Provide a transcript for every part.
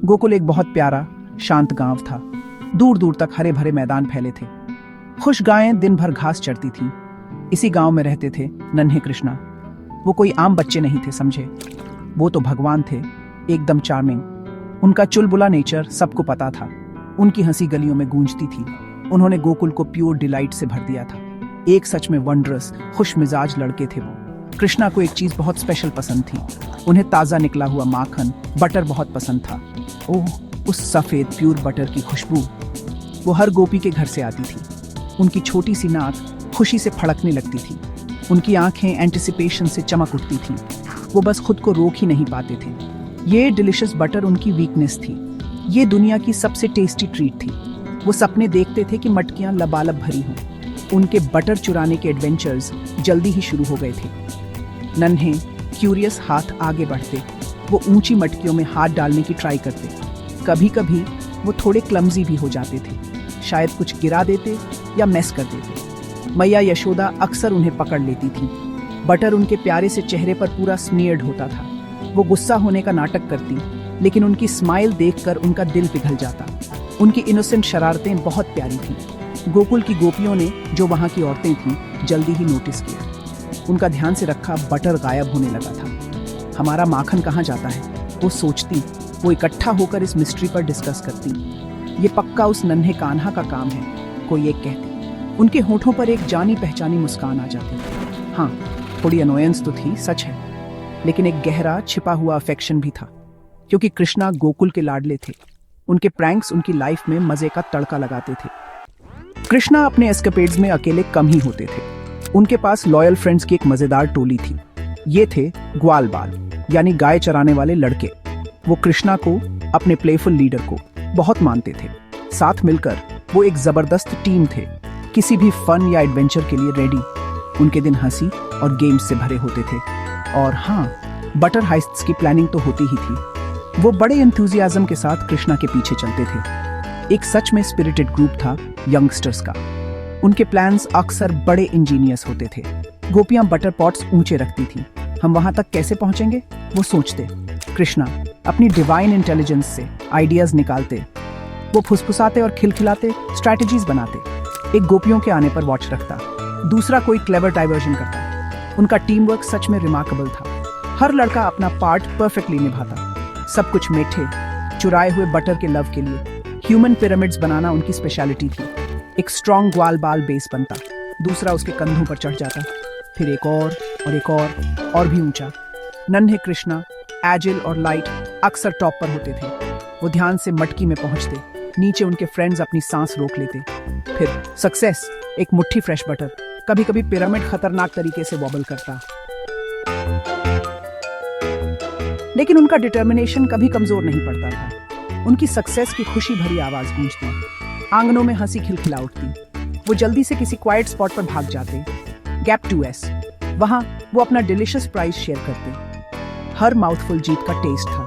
गोकुल एक बहुत प्यारा शांत गांव था। दूर दूर तक हरे भरे मैदान फैले थे। खुश गायें दिन भर घास चरती थीं। इसी गांव में रहते थे नन्हे कृष्णा। वो कोई आम बच्चे नहीं थे, समझे। वो तो भगवान थे, एकदम चार्मिंग। उनका चुलबुला नेचर सबको पता था। उनकी हंसी गलियों में गूंजती थी। उन्होंने गोकुल को प्योर डिलाइट से भर दिया था। एक सच में वंडरस खुश मिजाज लड़के थे वो। कृष्णा को एक चीज बहुत स्पेशल पसंद थी। उन्हें ताजा निकला हुआ माखन, बटर बहुत पसंद था। ओह, उस सफेद प्योर बटर की खुशबू। वो हर गोपी के घर से आती थी। उनकी छोटी सी नाक खुशी से फड़कने लगती थी। उनकी आंखें एंटिसिपेशन से चमक उठती थीं। वो बस खुद को रोक ही नहीं पाते थे। ये डिलिशियस बटर उनकी वीकनेस थी। ये दुनिया की सबसे टेस्टी ट्रीट थी। वो सपने देखते थे कि मटकियां लबालब भरी हों। उनके बटर चुराने के एडवेंचर्स जल्दी ही शुरू हो गए थे। नन्हे क्यूरियस हाथ आगे बढ़ते। वो ऊंची मटकियों में हाथ डालने की ट्राई करते। कभी कभी वो थोड़े क्लमजी भी हो जाते थे। शायद कुछ गिरा देते या मेस कर देते। मैया यशोदा अक्सर उन्हें पकड़ लेती थी। बटर उनके प्यारे से चेहरे पर पूरा स्मीयर्ड होता था। वो गुस्सा होने का नाटक करती, लेकिन उनकी स्माइल देखकर उनका दिल पिघल जाता। उनकी इनोसेंट शरारतें बहुत प्यारी थीं। गोकुल की गोपियों ने, जो वहाँ की औरतें थीं, जल्दी ही नोटिस किया। उनका ध्यान से रखा बटर गायब होने लगा था। हमारा माखन कहाँ जाता है, वो सोचती। वो इकट्ठा होकर इस मिस्ट्री पर डिस्कस करती। ये पक्का उस नन्हे कान्हा का काम है, कोई एक कहती। उनके होठों पर एक जानी पहचानी मुस्कान आ जाती। हाँ, थोड़ी अनोयंस तो थी, सच है, लेकिन एक गहरा छिपा हुआ अफेक्शन भी था, क्योंकि कृष्णा गोकुल के लाडले थे। उनके प्रैंक्स उनकी लाइफ में मजे का तड़का लगाते थे। कृष्णा अपने एस्केपेड्स में अकेले कम ही होते थे। उनके पास लॉयल फ्रेंड्स की एक मजेदार टोली थी। ये थे ग्वालबाल, यानी गाय चराने वाले लड़के। वो कृष्णा को, अपने प्लेफुल लीडर को, बहुत मानते थे। साथ मिलकर वो एक जबरदस्त टीम थे, किसी भी फन या एडवेंचर के लिए रेडी। उनके दिन हंसी और गेम्स से भरे होते थे। और हाँ, बटर हाइस्ट्स की प्लानिंग तो होती ही थी। वो बड़े एंथुजियाज्म के साथ कृष्णा के पीछे चलते थे। एक सच में स्पिरिटेड ग्रुप था यंगस्टर्स का। उनके प्लान्स अक्सर बड़े इंजीनियस होते थे। गोपियां बटर पॉट्स ऊंचे रखती थीं। हम वहां तक कैसे पहुंचेंगे, वो सोचते। कृष्णा अपनी डिवाइन इंटेलिजेंस से आइडियाज निकालते। वो फुसफुसाते और खिलखिलाते, स्ट्रैटेजीज बनाते। एक गोपियों के आने पर वॉच रखता, दूसरा कोई क्लेवर डाइवर्जन करता। उनका टीम वर्क सच में रिमार्केबल था। हर लड़का अपना पार्ट परफेक्टली निभाता। सब कुछ मीठे चुराए हुए बटर के लव के लिए। ह्यूमन पिरामिड्स बनाना उनकी स्पेशलिटी थी। एक स्ट्रॉन्ग ग्वाल बाल बेस बनता, दूसरा उसके कंधों पर चढ़ जाता, फिर एक और भी ऊंचा। नन्हे कृष्णा एजिल और लाइट अक्सर टॉप पर होते थे। वो ध्यान से मटकी में पहुंचते। नीचे उनके फ्रेंड्स अपनी सांस रोक लेते। फिर सक्सेस, एक मुट्ठी फ्रेश बटर। कभी कभी पिरामिड खतरनाक तरीके से वॉबल करता, लेकिन उनका डिटर्मिनेशन कभी कमजोर नहीं पड़ता था। उनकी सक्सेस की खुशी भरी आवाज गूंजती, आंगनों में हंसी खिलखिला उठती। वो जल्दी से किसी क्वाइट स्पॉट पर भाग जाते, गैप 2S। वहां वो अपना डिलिशियस प्राइज शेयर करते। हर माउथफुल जीत का टेस्ट था।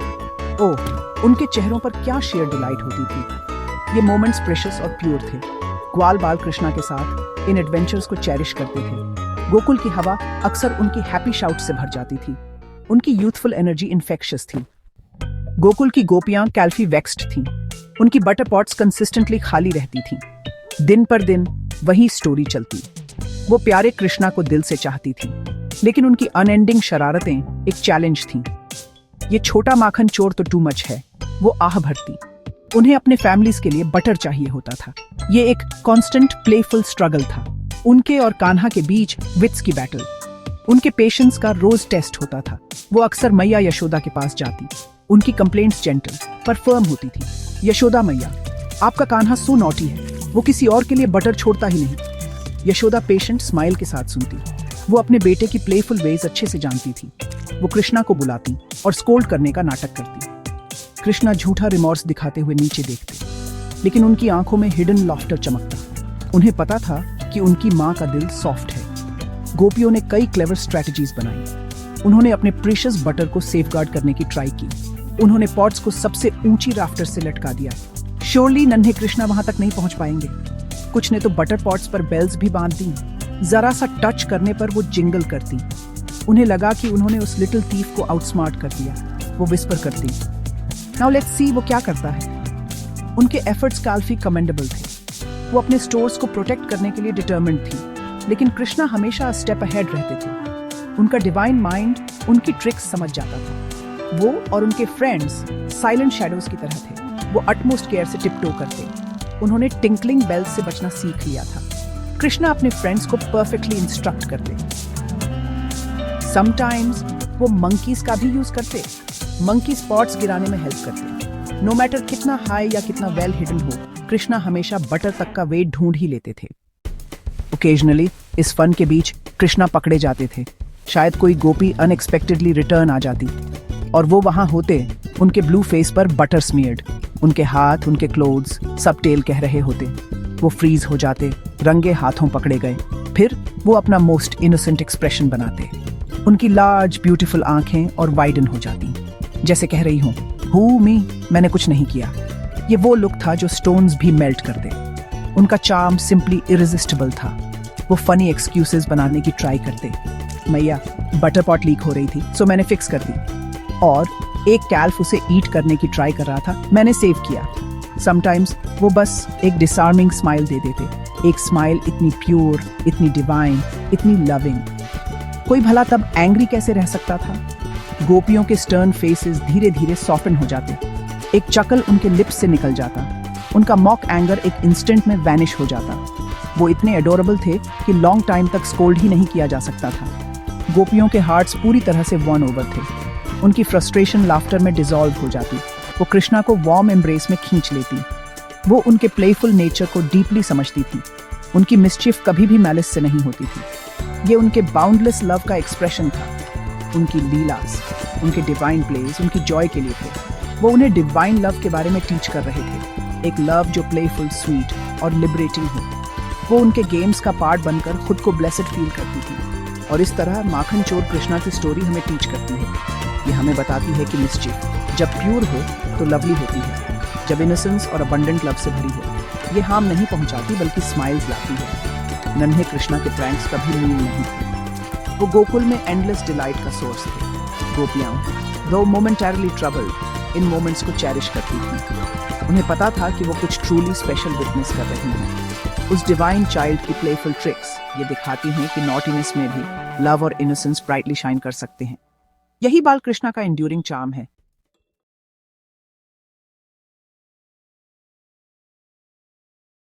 ओह, उनके चेहरों पर क्या शेयर डिलाइट होती थी। ये मोमेंट्स प्रेशियस और प्योर थे। ग्वाल बाल कृष्णा के साथ इन एडवेंचर्स को चेरिश करते थे। गोकुल की हवा अक्सर उनकी हैप्पी शाउट से भर जाती थी। उनकी यूथफुल एनर्जी इन्फेक्शियस थी। गोकुल की गोपियां कैल्फी वेक्स्ड थीं। उनकी बटर पॉट्स कंसिस्टेंटली खाली रहती थीं। दिन पर दिन वही स्टोरी चलती। वो प्यारे कृष्णा को दिल से चाहती थी, लेकिन उनकी अनएंडिंग शरारतें एक चैलेंज थीं। ये छोटा माखन चोर तो टू मच है, वो आह भरती। उन्हें अपने फैमिलीज के लिए बटर चाहिए होता था। ये एक कांस्टेंट प्लेफुल स्ट्रगल था। उनके और कान्हा के बीच विट्स की बैटल। उनके पेशेंस का रोज टेस्ट होता था। वो अक्सर मैया यशोदा के पास जाती। उनकी कंप्लेंट्स जेंटल पर फर्म होती थी। यशोदा मैया, आपका कान्हा सो नॉटी है, वो किसी और के लिए बटर छोड़ता ही नहीं। यशोदा पेशेंट स्माइल के साथ सुनती। वो अपने बेटे की प्लेफुल वेज अच्छे से जानती थी। वो कृष्णा को बुलाती और स्कोल्ड करने का नाटक करती। कृष्णा झूठा रिमॉर्स दिखाते हुए नीचे देखते, लेकिन उनकी आंखों में हिडन लॉफ्टर चमकता। उन्हें पता था कि उनकी माँ का दिल सॉफ्ट है। गोपियों ने कई क्लेवर स्ट्रैटेजीज बनाई। उन्होंने अपने प्रीशियस बटर को सेफगार्ड करने की ट्राई की। उन्होंने पॉट्स को सबसे ऊंची राफ्टर से लटका दिया। श्योरली नन्हे कृष्णा वहां तक नहीं पहुंच पाएंगे। कुछ ने तो बटर पॉट्स पर बेल्स भी बांध दी। जरा सा टच करने पर वो जिंगल करती। उन्हें लगा कि उन्होंने उस लिटिल थीफ को आउटस्मार्ट कर दिया। वो विस्पर करती, नाउ लेट्स सी वो क्या करता है। उनके एफर्ट्स काफी कमेंडेबल थे। वो अपने स्टोर्स को प्रोटेक्ट करने के लिए डिटर्मिन्ड थी, लेकिन कृष्णा हमेशा स्टेप अहेड रहते थे। उनका डिवाइन माइंड उनकी ट्रिक्स समझ जाता था। वो और उनके फ्रेंड्स साइलेंट शैडोज की तरह थे। वो अटमोस्ट केयर से टिपटो करते। उन्होंने टिंकलिंग बेल्स से बचना सीख लिया था। कृष्णा अपने फ्रेंड्स को परफेक्टली इंस्ट्रक्ट करते। समटाइम्स वो मंकीज का भी यूज करते। मंकी स्पॉट्स गिराने में हेल्प करते। नो मैटर कितना हाई या कितना वेल हिडन हो, कृष्णा हमेशा बटर तक का वेट ढूंढ ही लेते थे। ओकेजनली इस फन के बीच कृष्णा पकड़े जाते थे। शायद कोई गोपी अनएक्सपेक्टेडली रिटर्न आ जाती और वो वहां होते, उनके ब्लू फेस पर बटर स्मीयर्ड, उनके हाथ, उनके क्लोथ्स सब टेल कह रहे होते। वो फ्रीज हो जाते, रंगे हाथों पकड़े गए। फिर वो अपना मोस्ट इनोसेंट एक्सप्रेशन बनाते। उनकी लार्ज ब्यूटीफुल आंखें और वाइडन हो जाती, जैसे कह रही हूं, हु मी, मैंने कुछ नहीं किया। ये वो लुक था जो स्टोन्स भी मेल्ट कर दे। उनका चार्म सिंपली इरेजिस्टिबल था। वो फनी एक्सक्यूजेस बनाने की ट्राई करते। मैया, बटर पॉट लीक हो रही थी, सो मैंने फिक्स कर दी। और एक कैल्फ उसे ईट करने की ट्राई कर रहा था, मैंने सेव किया। समटाइम्स वो बस एक डिसआर्मिंग स्माइल दे देते। एक स्माइल इतनी प्योर, इतनी डिवाइन, इतनी लविंग। कोई भला तब एंग्री कैसे रह सकता था? गोपियों के स्टर्न फेसेस धीरे धीरे सॉफ्टन हो जाते। एक चकल उनके लिप्स से निकल जाता। उनका मॉक एंगर एक इंस्टेंट में वैनिश हो जाता। वो इतने एडोरेबल थे कि लॉन्ग टाइम तक स्कोल्ड ही नहीं किया जा सकता था। गोपियों के हार्ट्स पूरी तरह से वॉन ओवर थे। उनकी फ्रस्ट्रेशन लाफ्टर में डिसॉल्व हो जाती। वो कृष्णा को वार्म एम्ब्रेस में खींच लेती। वो उनके प्लेफुल नेचर को डीपली समझती थी। उनकी मिस्चिफ कभी भी मैलिस से नहीं होती थी। ये उनके बाउंडलेस लव का एक्सप्रेशन था। उनकी लीलास, उनके डिवाइन प्लेज उनकी जॉय के लिए थे। वो उन्हें डिवाइन लव के बारे में टीच कर रहे थे। एक लव जो प्लेफुल, स्वीट और लिबरेटिंग हो। वो उनके गेम्स का पार्ट बनकर खुद को ब्लेसड फील करती थी। और इस तरह माखन चोर कृष्णा की स्टोरी हमें टीच करती है। ये हमें बताती है कि मिस्चिफ जब प्योर हो तो लवली होती है, जब इनोसेंस और अबंडेंट लव से भरी हो। ये हार्म नहीं पहुंचाती बल्कि स्माइल्स लाती है। नन्हे कृष्णा के प्रैंक्स कभी मीन नहीं थे। वो गोकुल में एंडलेस डिलाइट का सोर्स थे। गोपियां, दो मोमेंटरली ट्रबल्ड, इन मोमेंट्स को चेरिश करती थी। उन्हें पता था कि वो कुछ ट्रूली स्पेशल विटनेस कर रही हैं। उस डिवाइन चाइल्ड की प्लेफुल ट्रिक्स ये दिखाती हैं कि नॉटीनेस में भी लव और इनोसेंस ब्राइटली शाइन कर सकते हैं। यही बाल कृष्णा का एंड्यूरिंग चार्म है।